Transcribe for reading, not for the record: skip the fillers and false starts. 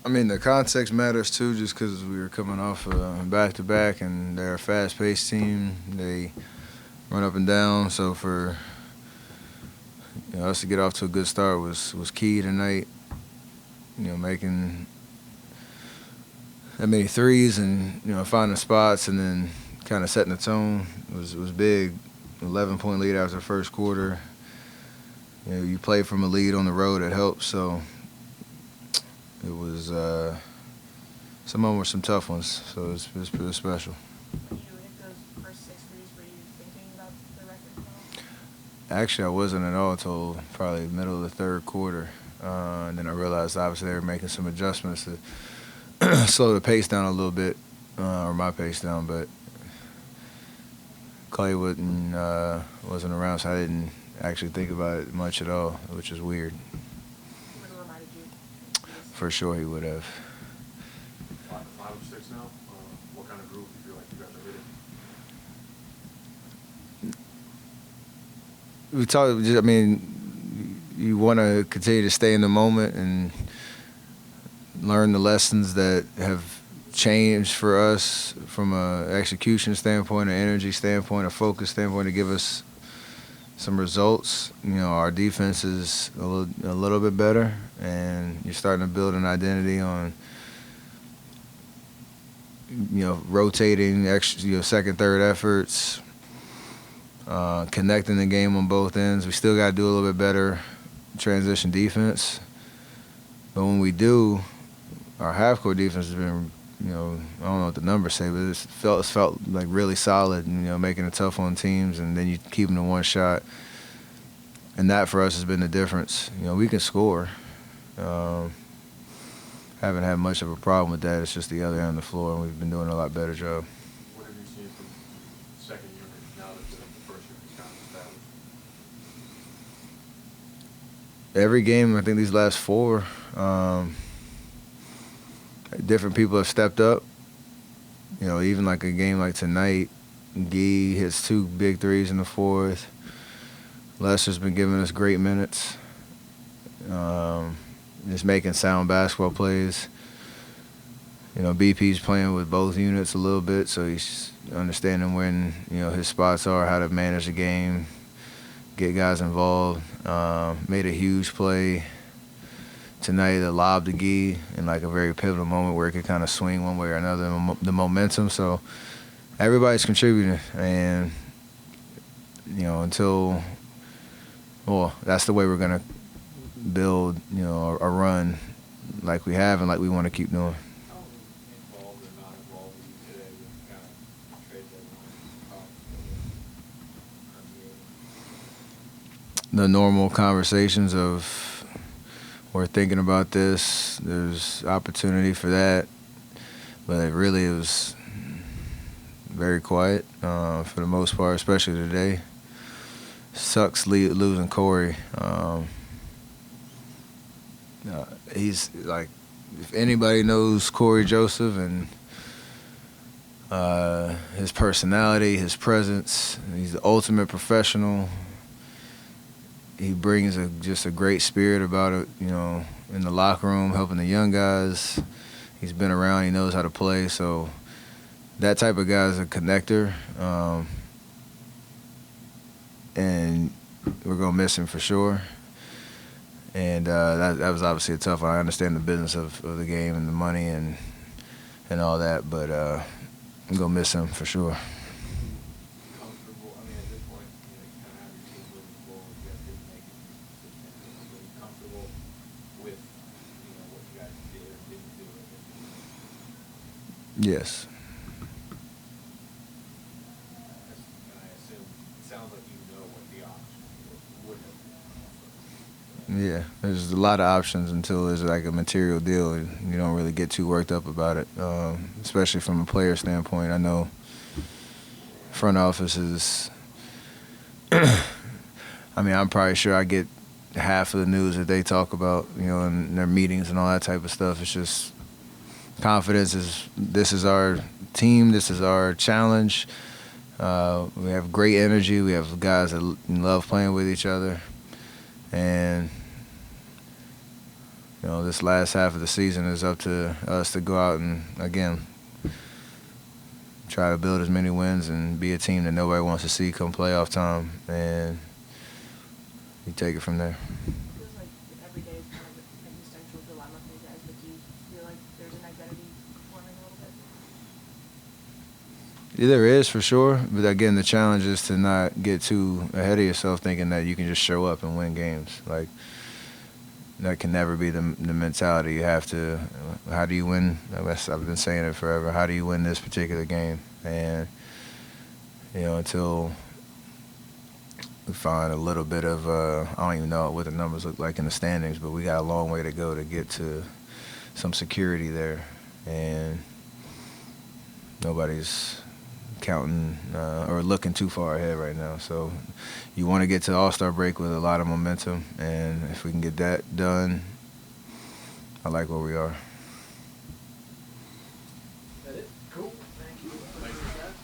I mean, the context matters too, just because we were coming off back to back, and they're a fast-paced team. They run up and down. So for us to get off to a good start was key tonight. Making that many threes and finding spots and then kind of setting the tone was big. 11-point lead after the first quarter. You play from a lead on the road, it helps. So it was some of them were some tough ones. So it was pretty special. When you hit those first six threes, were you thinking about the record at all? Actually, I wasn't at all until probably middle of the third quarter. And then I realized obviously they were making some adjustments to slow the pace down a little bit, or my pace down. But Clay wasn't around, so I didn't actually think about it much at all, which is weird. He would have reminded you. For sure he would have. 5 of 6 now. What kind of groove do you feel like you guys are hitting? We talked. I mean, you want to continue to stay in the moment and learn the lessons that have changed for us from a execution standpoint, an energy standpoint, a focus standpoint to give us some results. Our defense is a little bit better, and you're starting to build an identity on rotating extra, second, third efforts, connecting the game on both ends. We still got to do a little bit better transition defense, but when we do, our half-court defense has been, I don't know what the numbers say, but it's felt like really solid, making it tough on teams, and then you keep them to one shot. And that for us has been the difference. We can score. Haven't had much of a problem with that. It's just the other end of the floor, and we've been doing a lot better job. What have you seen from the second unit now that the first unit is kind of established? Every game, I think these last four, different people have stepped up. Even like a game like tonight, Gee hits 2 big threes in the fourth. Lester's been giving us great minutes. Just making sound basketball plays. BP's playing with both units a little bit, so he's understanding when, his spots are, how to manage the game, get guys involved. Made a huge play tonight that lobbed to Gee in like a very pivotal moment where it could kind of swing one way or another, the momentum. So everybody's contributing, and that's the way we're gonna build a run like we have and like we want to keep doing. How involved or not involved were you today with kind of trade deadline? The normal conversations of we're thinking about this, there's opportunity for that, but it was very quiet for the most part, especially today. Sucks losing Cory. He's like, if anybody knows Cory Joseph and his personality, his presence, he's the ultimate professional. He brings just a great spirit about it, in the locker room, helping the young guys. He's been around, he knows how to play, so that type of guy is a connector. And we're going to miss him for sure. And that was obviously a tough one. I understand the business of the game and the money and all that, but I'm going to miss him for sure. Comfortable? I mean, at this point, you kind of have your team moving forward. You guys didn't make it substantial. Are you comfortable with, what you guys did or didn't do? Yes. And I assume it sounds like you know what the options would have been. Yeah, there's a lot of options until there's like a material deal, and you don't really get too worked up about it, especially from a player standpoint. I know front office is I'm probably sure I get half of the news that they talk about, in their meetings and all that type of stuff. It's just confidence this is our team, this is our challenge. We have great energy. We have guys that love playing with each other. And this last half of the season is up to us to go out and, again, try to build as many wins and be a team that nobody wants to see come playoff time, and you take it from there. It feels like every day is kind of an existential dilemma for you guys, but do you feel like there's an identity forming a little bit? Yeah, there is, for sure. But again, the challenge is to not get too ahead of yourself thinking that you can just show up and win games. Like, that can never be the mentality. You have to, how do you win? I've been saying it forever. How do you win this particular game? And, until we find a little bit of, I don't even know what the numbers look like in the standings, but we got a long way to go to get to some security there. And nobody's counting or looking too far ahead right now. So you want to get to the All-Star break with a lot of momentum, and if we can get that done, I like where we are. That it? Cool.